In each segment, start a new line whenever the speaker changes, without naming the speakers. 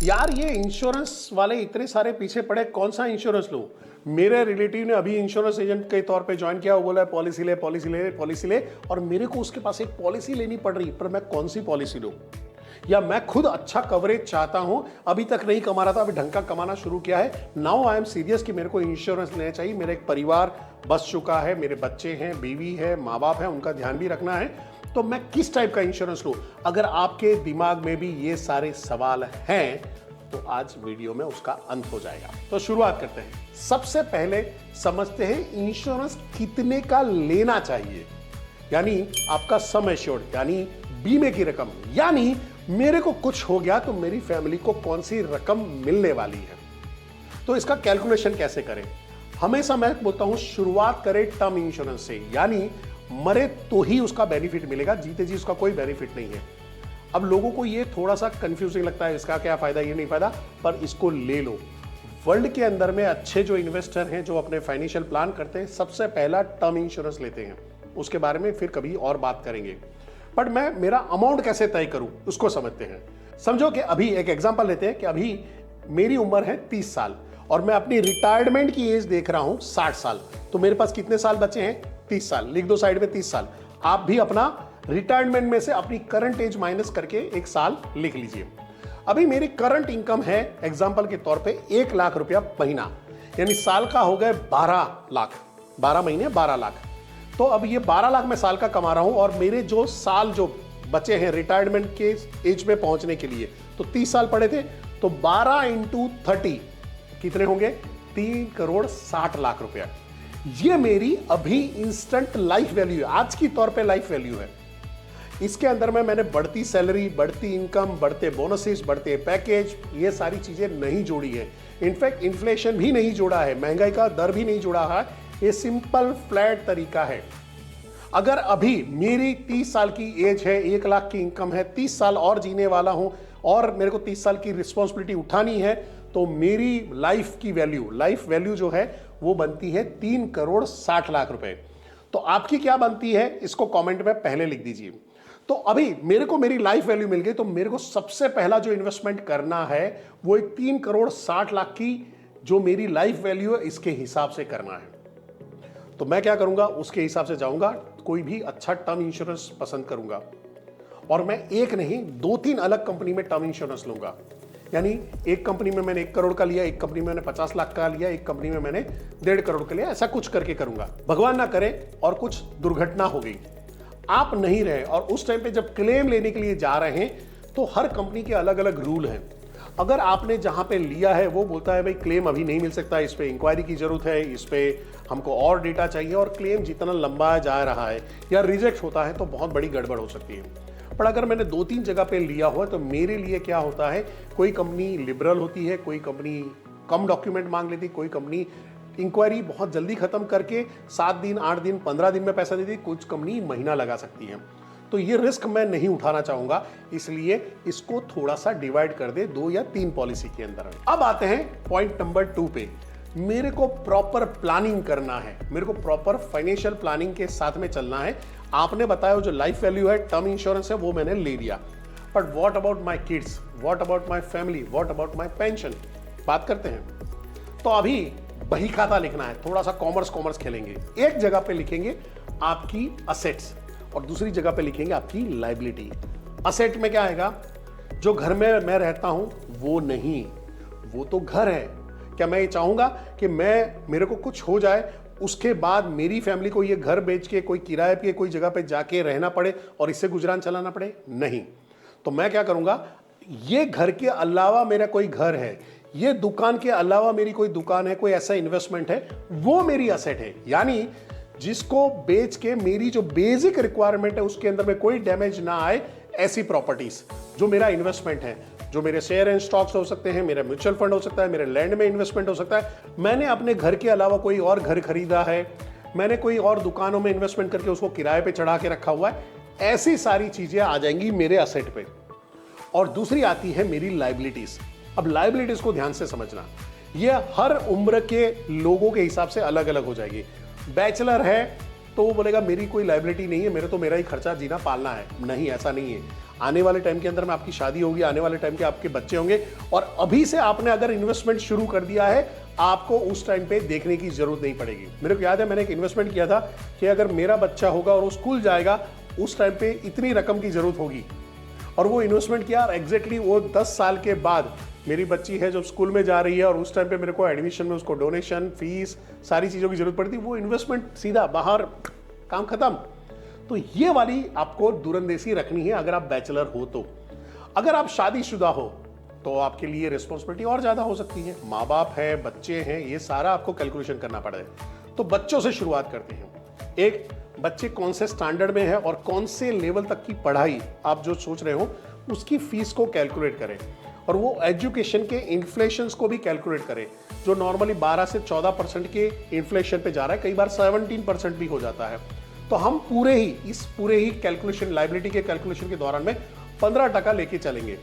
यार ये इंश्योरेंस वाले इतने सारे पीछे पड़े, कौन सा इंश्योरेंस लूं? मेरे रिलेटिव ने अभी इंश्योरेंस एजेंट के तौर पे ज्वाइन किया, वो बोला है पॉलिसी ले पॉलिसी ले पॉलिसी ले, और मेरे को उसके पास एक पॉलिसी लेनी पड़ रही, पर मैं कौन सी पॉलिसी लूं? या मैं खुद अच्छा कवरेज चाहता हूं, अभी तक नहीं कमा रहा था, अभी ढंग का कमाना शुरू किया है, नाउ आई एम सीरियस कि मेरे को इंश्योरेंस लेना चाहिए, मेरा एक परिवार बस चुका है, मेरे बच्चे हैं, बीवी है, माँ बाप है, उनका ध्यान भी रखना है, तो मैं किस टाइप का इंश्योरेंस लूं? अगर आपके दिमाग में भी ये सारे सवाल हैं तो आज वीडियो में उसका अंत हो जाएगा। तो शुरुआत करते हैं। सबसे पहले समझते हैं इंश्योरेंस कितने का लेना चाहिए, यानी आपका सम एश्योर्ड, यानी बीमे की रकम, यानी मेरे को कुछ हो गया तो मेरी फैमिली को कौन सी रकम मिलने वाली है। तो इसका कैलकुलेशन कैसे करें? हमेशा मैं बोलता हूं शुरुआत करें टर्म इंश्योरेंस से, यानी मरे तो ही उसका बेनिफिट मिलेगा, जीते जी उसका कोई बेनिफिट नहीं है। अब लोगों को ये थोड़ा सा कंफ्यूजिंग लगता है, इसका क्या फायदा, ये नहीं फायदा, पर इसको ले लो। वर्ल्ड के अंदर में अच्छे जो इन्वेस्टर हैं, जो अपने फाइनेंशियल प्लान करते हैं, सबसे पहला टर्म इंश्योरेंस लेते हैं। उसके बारे में फिर कभी और बात करेंगे, बट मैं मेरा अमाउंट कैसे तय करूं उसको समझते हैं। समझो कि अभी एक एग्जांपल लेते हैं कि अभी मेरी उम्र है 30 साल और मैं अपनी रिटायरमेंट की एज देख रहा हूं 60 साल, तो मेरे पास कितने साल बचे हैं? 30 साल। लिख दो साइड में 30 साल। आप भी अपना रिटायरमेंट में से अपनी करंट एज माइनस करके एक साल लिख लीजिए। अभी मेरी करंट इनकम है एग्जांपल के तौर पे 1 लाख रुपया महीना, यानी साल का हो गए 12 लाख, 12 महीने 12 लाख। तो अब ये 12 लाख मैं साल का कमा रहा हूं और मेरे जो साल जो बचे हैं रिटायरमेंट के एज में पहुंचने के लिए, तो 30 साल पड़े थे, तो 12 इंटू 30 कितने होंगे? 3 करोड़ 60 लाख रुपया। ये मेरी अभी इंस्टेंट लाइफ वैल्यू है, आज की तौर पे लाइफ वैल्यू है। इसके अंदर में मैंने बढ़ती सैलरी, बढ़ती इनकम, बढ़ते बोनसेस, बढ़ते पैकेज, ये सारी चीजें नहीं जोड़ी है। इनफैक्ट इन्फ्लेशन भी नहीं जोड़ा है, महंगाई का दर भी नहीं जोड़ा है। ये सिंपल फ्लैट तरीका है। अगर अभी मेरी 30 साल की एज है, 1 लाख की इनकम है, 30 साल और जीने वाला हूं और मेरे को 30 साल की रिस्पॉन्सिबिलिटी उठानी है, तो मेरी लाइफ वैल्यू जो है वो बनती है 3 करोड़ 60 लाख रुपए। तो आपकी क्या बनती है इसको कमेंट में पहले लिख दीजिए। तो अभी मेरे को मेरी लाइफ वैल्यू मिल गई, तो मेरे को सबसे पहला जो इन्वेस्टमेंट करना है वो एक 3 करोड़ 60 लाख की जो मेरी लाइफ वैल्यू है इसके हिसाब से करना है। तो मैं क्या करूंगा, उसके हिसाब से जाऊंगा, कोई भी अच्छा टर्म इंश्योरेंस पसंद करूंगा और मैं एक नहीं 2-3 अलग कंपनी में टर्म इंश्योरेंस लूंगा। यानी एक कंपनी में मैंने 1 करोड़ का लिया, एक कंपनी में मैंने 50 लाख का लिया, एक कंपनी में मैंने 1.5 करोड़ का लिया, ऐसा कुछ करके करूंगा। भगवान ना करे और कुछ दुर्घटना हो गई, आप नहीं रहे, और उस टाइम पे जब क्लेम लेने के लिए जा रहे हैं तो हर कंपनी के अलग अलग रूल हैं। अगर आपने जहां पे लिया है वो बोलता है भाई क्लेम अभी नहीं मिल सकता, इस पे इंक्वायरी की जरूरत है, इस पे हमको और डेटा चाहिए, और क्लेम जितना लंबा जा रहा है या रिजेक्ट होता है तो बहुत बड़ी गड़बड़ हो सकती है। पर अगर मैंने 2-3 जगह पे लिया हुआ तो मेरे लिए क्या होता है, कोई कंपनी लिबरल होती है, कोई कंपनी कम डॉक्यूमेंट मांग लेती, कोई कंपनी इंक्वायरी बहुत जल्दी खत्म करके 7 दिन 8 दिन 15 दिन में पैसा देती, कुछ कंपनी महीना लगा सकती है। तो ये रिस्क मैं नहीं उठाना चाहूंगा, इसलिए इसको थोड़ा सा डिवाइड कर दे 2 या 3 पॉलिसी के अंदर। अब आते हैं पॉइंट नंबर 2 पे। मेरे को प्रॉपर प्लानिंग करना है, मेरे को प्रॉपर फाइनेंशियल प्लानिंग के साथ में चलना है। आपने बताया जो लाइफ वैल्यू है, टर्म इंश्योरेंस है, वो मैंने ले लिया, but what about my kids, what about my family, what about my pension, बात करते हैं। तो अभी बही खाता लिखना है, थोड़ा सा कॉमर्स खेलेंगे। एक जगह पे लिखेंगे आपकी असेट्स और दूसरी जगह पे लिखेंगे आपकी लायबिलिटी। असेट में क्या आएगा? जो घर में मैं रहता हूं वो नहीं, वो तो घर है। क्या मैं ये चाहूंगा कि मेरे को कुछ हो जाए उसके बाद मेरी फैमिली को ये घर बेच के कोई किराए पे कोई जगह पे जाके रहना पड़े और इससे गुजरान चलाना पड़े? नहीं। तो मैं क्या करूंगा, ये घर के अलावा मेरा कोई घर है, ये दुकान के अलावा मेरी कोई दुकान है, कोई ऐसा इन्वेस्टमेंट है, वो मेरी असेट है। यानी जिसको बेच के मेरी जो बेसिक रिक्वायरमेंट है उसके अंदर में कोई डैमेज ना आए, ऐसी प्रॉपर्टीज जो मेरा इन्वेस्टमेंट है, जो मेरे शेयर एंड स्टॉक्स हो सकते हैं, मेरा म्यूचुअल फंड हो सकता है, मेरे लैंड में इन्वेस्टमेंट हो सकता है, मैंने अपने घर के अलावा कोई और घर खरीदा है, मैंने कोई और दुकानों में इन्वेस्टमेंट करके उसको किराए पे चढ़ा के रखा हुआ है, ऐसी सारी चीजें आ जाएंगी मेरे असेट पे। और दूसरी आती है मेरी लायबिलिटीज। अब लायबिलिटीज को ध्यान से समझना, ये हर उम्र के लोगों के हिसाब से अलग अलग हो जाएगी। बैचलर है तो वो बोलेगा मेरी कोई लायबिलिटी नहीं है, मेरे तो मेरा ही खर्चा जीना पालना है। नहीं, ऐसा नहीं है। आने वाले टाइम के अंदर में आपकी शादी होगी, आने वाले टाइम के आपके बच्चे होंगे, और अभी से आपने अगर इन्वेस्टमेंट शुरू कर दिया है, आपको उस टाइम पे देखने की जरूरत नहीं पड़ेगी। मेरे को याद है मैंने एक इन्वेस्टमेंट किया था कि अगर मेरा बच्चा होगा और वो स्कूल जाएगा, उस टाइम पे इतनी रकम की जरूरत होगी, और वो इन्वेस्टमेंट किया और एग्जैक्टली वो 10 साल के बाद मेरी बच्ची है जब स्कूल में जा रही है और उस टाइम पे मेरे को एडमिशन में उसको डोनेशन, फीस, सारी चीज़ों की जरूरत पड़ती, वो इन्वेस्टमेंट सीधा बाहर, काम खत्म। तो ये वाली आपको दूरंदेशी रखनी है अगर आप बैचलर हो तो। अगर आप शादीशुदा हो तो आपके लिए रिस्पॉन्सिबिलिटी और ज़्यादा हो सकती है, माँ बाप है, बच्चे हैं, ये सारा आपको कैलकुलेशन करना पड़ेगा। तो बच्चों से शुरुआत करते हैं। एक, बच्चे कौन से स्टैंडर्ड में है और कौन से लेवल तक की पढ़ाई आप जो सोच रहे हो उसकी फीस को कैलकुलेट करें, और वो एजुकेशन के इन्फ्लेशंस को भी कैलकुलेट करें। जो नॉर्मली 12 से 14% के इन्फ्लेशन पे जा रहा है, कई बार 17% भी हो जाता है। तो हम पूरे ही कैलकुलेशन, लाइबिलिटी के कैलकुलेशन के दौरान में 15% लेके चलेंगे।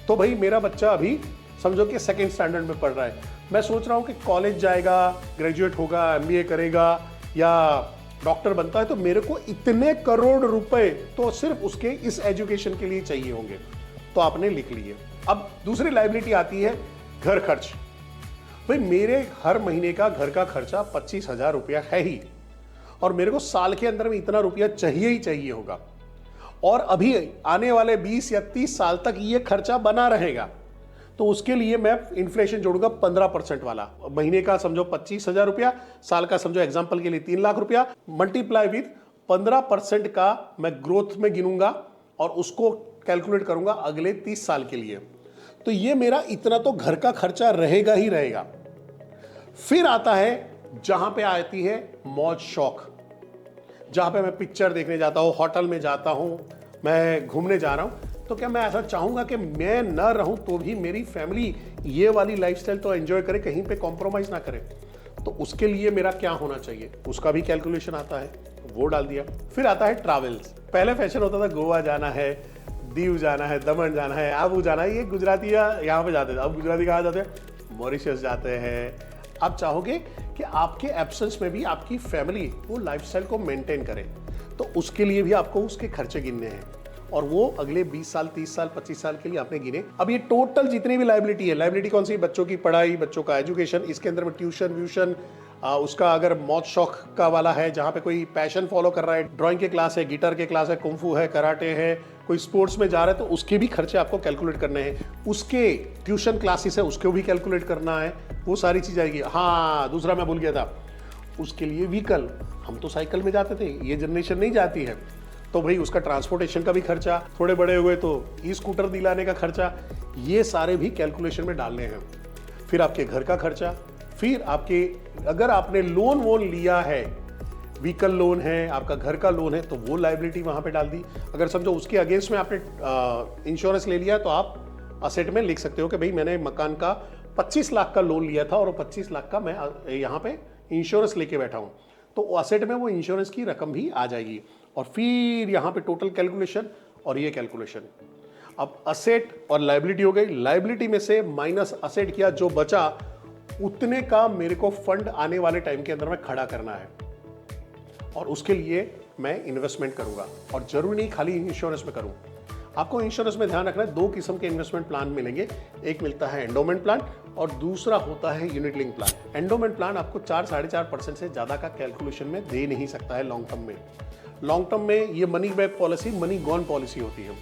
तो भाई मेरा बच्चा अभी समझो कि सेकेंड स्टैंडर्ड में पढ़ रहा है, मैं सोच रहा हूँ कि कॉलेज जाएगा, ग्रेजुएट होगा, MBA करेगा या डॉक्टर बनता है, तो मेरे को इतने करोड़ रुपए तो सिर्फ उसके इस एजुकेशन के लिए चाहिए होंगे। तो आपने लिख लिए। अब दूसरी लाइबिलिटी आती है घर खर्च। भाई मेरे हर महीने का घर का खर्चा 25,000 रुपया है ही, और मेरे को साल के अंदर में इतना रुपया चाहिए ही चाहिए होगा, और अभी आने वाले 20 या 30 साल तक ये खर्चा बना रहेगा। तो उसके लिए मैं इन्फ्लेशन जोड़ूंगा 15% वाला। महीने का समझो 25,000 रुपया, साल का समझो एग्जाम्पल के लिए 3 लाख रुपया, मल्टीप्लाई विद 15% का मैं ग्रोथ में गिनूंगा और उसको कैलकुलेट करूंगा अगले 30 साल के लिए। तो ये मेरा इतना तो घर का खर्चा रहेगा ही रहेगा। फिर आता है जहां पे आती है मौज शौक, जहां पे मैं पिक्चर देखने जाता हूं, होटल में जाता हूं, मैं घूमने जा रहा हूं, तो क्या मैं ऐसा चाहूंगा कि मैं न रहूं तो भी मेरी फैमिली ये वाली लाइफस्टाइल तो एंजॉय करे, कहीं पे कॉम्प्रोमाइज ना करे? तो उसके लिए मेरा क्या होना चाहिए, उसका भी कैलकुलेशन आता है, वो डाल दिया। फिर आता है ट्रैवल्स। पहले फैशन होता था गोवा जाना है, दीव जाना है, दमन जाना है, आबू जाना है, ये गुजराती यहाँ पे जाते थे। अब गुजराती कहाँ जाते हैं? मॉरिशस जाते हैं। आप चाहोगे कि आपके एब्सेंस में भी आपकी फैमिली वो लाइफस्टाइल को मेंटेन करे, तो उसके लिए भी आपको उसके खर्चे गिनने हैं, और वो अगले 20 साल, 30 साल, 25 साल के लिए आपने गिने। अब ये टोटल जितनी भी लाइबिलिटी है, लाइबिलिटी कौन सी? बच्चों की पढ़ाई, बच्चों का एजुकेशन, इसके अंदर में ट्यूशन व्यूशन, उसका अगर मौज शौक का वाला है, जहाँ पे कोई पैशन फॉलो कर रहा है, ड्राइंग के क्लास है, गिटार के क्लास है, कुंफू है, कराटे है, कोई स्पोर्ट्स में जा रहा है, तो उसके भी खर्चे आपको कैलकुलेट करने हैं। उसके ट्यूशन क्लासेस है, उसको भी कैलकुलेट करना है, वो सारी चीज़ आएगी। हाँ, दूसरा मैं भूल गया था, उसके लिए व्हीकल। हम तो साइकिल में जाते थे, ये जनरेशन नहीं जाती है, तो भाई उसका ट्रांसपोर्टेशन का भी खर्चा, थोड़े बड़े हुए तो ई स्कूटर दिलाने का खर्चा, ये सारे भी कैलकुलेशन में डालने हैं। फिर आपके घर का खर्चा, फिर आपके अगर आपने लोन वोन लिया है, व्हीकल लोन है, आपका घर का लोन है, तो वो लाइबिलिटी वहां पे डाल दी। अगर समझो उसके अगेंस्ट में आपने इंश्योरेंस ले लिया, तो आप असेट में लिख सकते हो कि भाई मैंने मकान का 25 लाख का लोन लिया था और 25 लाख का मैं यहाँ पे इंश्योरेंस लेके बैठा हूँ, तो असेट में वो इंश्योरेंस की रकम भी आ जाएगी। और फिर यहाँ पे टोटल कैलकुलेशन और ये कैलकुलेशन। अब असेट और लाइबिलिटी हो गई, लाइबिलिटी में से माइनस असेट किया, जो बचा उतने का मेरे को फंड आने वाले टाइम के अंदर में खड़ा करना है, और उसके लिए मैं इन्वेस्टमेंट करूंगा, और जरूरी नहीं खाली इंश्योरेंस में करूं। आपको इंश्योरेंस में ध्यान रखना है, 2 किस्म के इन्वेस्टमेंट प्लान मिलेंगे। एक मिलता है एंडोमेंट प्लान और दूसरा होता है unit link plan. Endowment plan आपको 4-4.5% से ज्यादा का कैलकुलेशन में दे नहीं सकता है लॉन्ग टर्म में। लॉन्ग टर्म में ये money back policy, money gone policy होती है।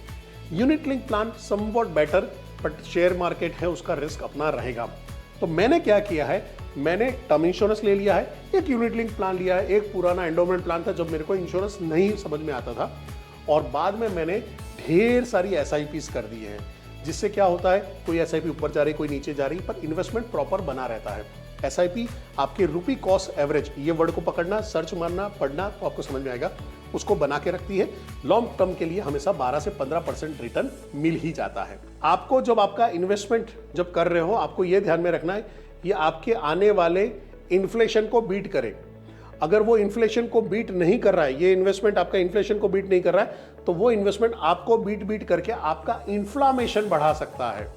Unit link plan somewhat better, but share market है, उसका रिस्क अपना रहेगा। तो मैंने क्या किया है, मैंने टर्म इंश्योरेंस ले लिया है, एक यूनिट लिंक प्लान लिया है, एक पुराना एंडोमेंट प्लान था जब मेरे को इंश्योरेंस नहीं समझ में आता था, और बाद में मैंने ढेर सारी SIPs कर दी है, जिससे क्या होता है, कोई SIP ऊपर जा रही, कोई नीचे जा रही, पर इन्वेस्टमेंट प्रॉपर बना रहता है। SIP आपके रुपी कॉस्ट एवरेज, ये वर्ड को पकड़ना, सर्च मारना, पढ़ना, तो आपको समझ में आएगा, उसको बना के रखती है। लॉन्ग टर्म के लिए हमेशा 12 से 15% रिटर्न मिल ही जाता है। आपको जब आपका इन्वेस्टमेंट जब कर रहे हो, आपको यह ध्यान में रखना है, ये आपके आने वाले इन्फ्लेशन को बीट करे। अगर वो इन्फ्लेशन को बीट नहीं कर रहा है, ये इन्वेस्टमेंट आपका इन्फ्लेशन को बीट नहीं कर रहा है, तो वो इन्वेस्टमेंट आपको बीट करके आपका इन्फ्लामेशन बढ़ा सकता है।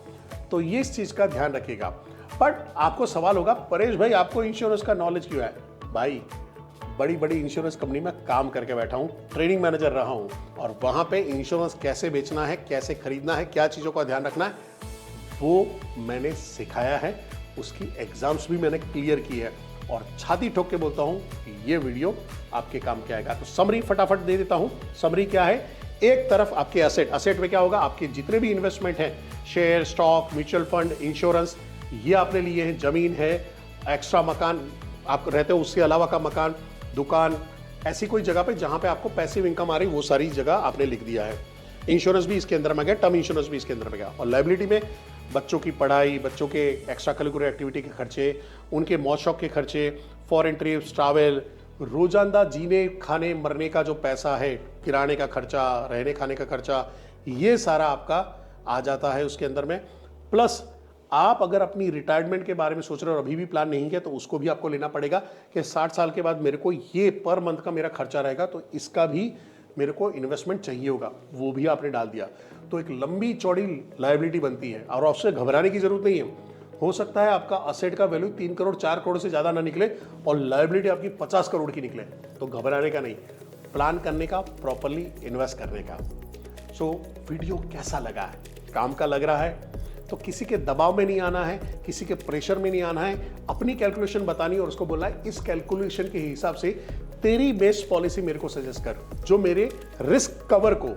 तो ये इस चीज का ध्यान रखिएगा। बट आपको सवाल होगा, परेश भाई आपको इंश्योरेंस का नॉलेज क्यों है? भाई बड़ी बड़ी इंश्योरेंस कंपनी में काम करके बैठा हूँ, ट्रेनिंग मैनेजर रहा हूँ, और वहाँ पे इंश्योरेंस कैसे बेचना है, कैसे खरीदना है, क्या चीज़ों का ध्यान रखना है, वो मैंने सिखाया है। उसकी एग्जाम्स भी मैंने क्लियर की है, और छाती ठोक के बोलता हूँ कि ये वीडियो आपके काम के आएगा। तो समरी फटाफट दे देता हूँ। समरी क्या है? एक तरफ आपके असेट में क्या होगा, आपके जितने भी इन्वेस्टमेंट हैं, share, stock, mutual fund, insurance, ये आपने लिए हैं, जमीन है, एक्स्ट्रा मकान आप रहते हो, उसके अलावा का मकान, दुकान, ऐसी कोई जगह पे जहां पे आपको पैसिव इनकम आ रही, वो सारी जगह आपने लिख दिया है। इंश्योरेंस भी इसके अंदर में गया, टर्म इंश्योरेंस भी इसके अंदर में गया, और लायबिलिटी में बच्चों की पढ़ाई, बच्चों के एक्स्ट्रा करिकुलर एक्टिविटी के खर्चे, उनके मौज शौक के खर्चे, फॉरेन ट्रिप्स, ट्रैवल, रोजाना जीने खाने मरने का जो पैसा है, किराने का खर्चा, रहने खाने का खर्चा, ये सारा आपका आ जाता है उसके अंदर में। प्लस आप अगर अपनी रिटायरमेंट के बारे में सोच रहे हो और अभी भी प्लान नहीं किया, तो उसको भी आपको लेना पड़ेगा कि 60 साल के बाद मेरे को ये पर मंथ का मेरा खर्चा रहेगा, तो इसका भी मेरे को इन्वेस्टमेंट चाहिए होगा, वो भी आपने डाल दिया। तो एक लंबी चौड़ी लायबिलिटी बनती है, और आपसे घबराने की जरूरत नहीं है। हो सकता है आपका असेट का वैल्यू 3 करोड़ 4 करोड़ से ज़्यादा ना निकले और लायबिलिटी आपकी 50 करोड़ की निकले, तो घबराने का नहीं, प्लान करने का, प्रॉपरली इन्वेस्ट करने का। सो वीडियो कैसा लगा है? काम का लग रहा है? तो किसी के दबाव में नहीं आना है, किसी के प्रेशर में नहीं आना है, अपनी कैलकुलेशन बतानी और उसको बोलना है इस कैलकुलेशन के हिसाब से तेरी बेस्ट पॉलिसी मेरे को सजेस्ट कर, जो मेरे रिस्क कवर को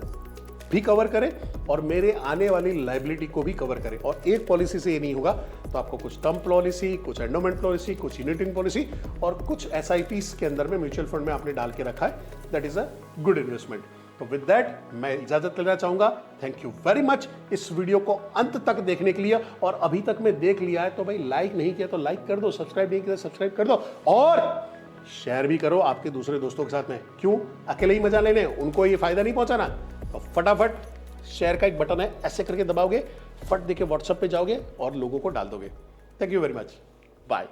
भी कवर करे और मेरे आने वाली लायबिलिटी को भी कवर करे। और एक पॉलिसी से ये नहीं होगा, तो आपको कुछ टर्म पॉलिसी, कुछ एंडोमेंट पॉलिसी, कुछ यूनिट पॉलिसी और कुछ SIPs के अंदर में म्यूचुअल फंड में आपने डाल के रखा है। That is a good investment. तो विद दैट मैं इजाजत लेना चाहूंगा। थैंक यू वेरी मच इस वीडियो को अंत तक देखने के लिए। और अभी तक में देख लिया है तो भाई लाइक नहीं किया तो लाइक कर दो, सब्सक्राइब नहीं किया तो सब्सक्राइब कर दो, और शेयर भी करो आपके दूसरे दोस्तों के साथ में। क्यों अकेले ही मजा लेने, उनको ये फायदा नहीं पहुंचाना? तो फटाफट शेयर का एक बटन है, ऐसे करके दबाओगे, फट देके व्हाट्सएप पे जाओगे और लोगों को डाल दोगे। Thank you very much, bye.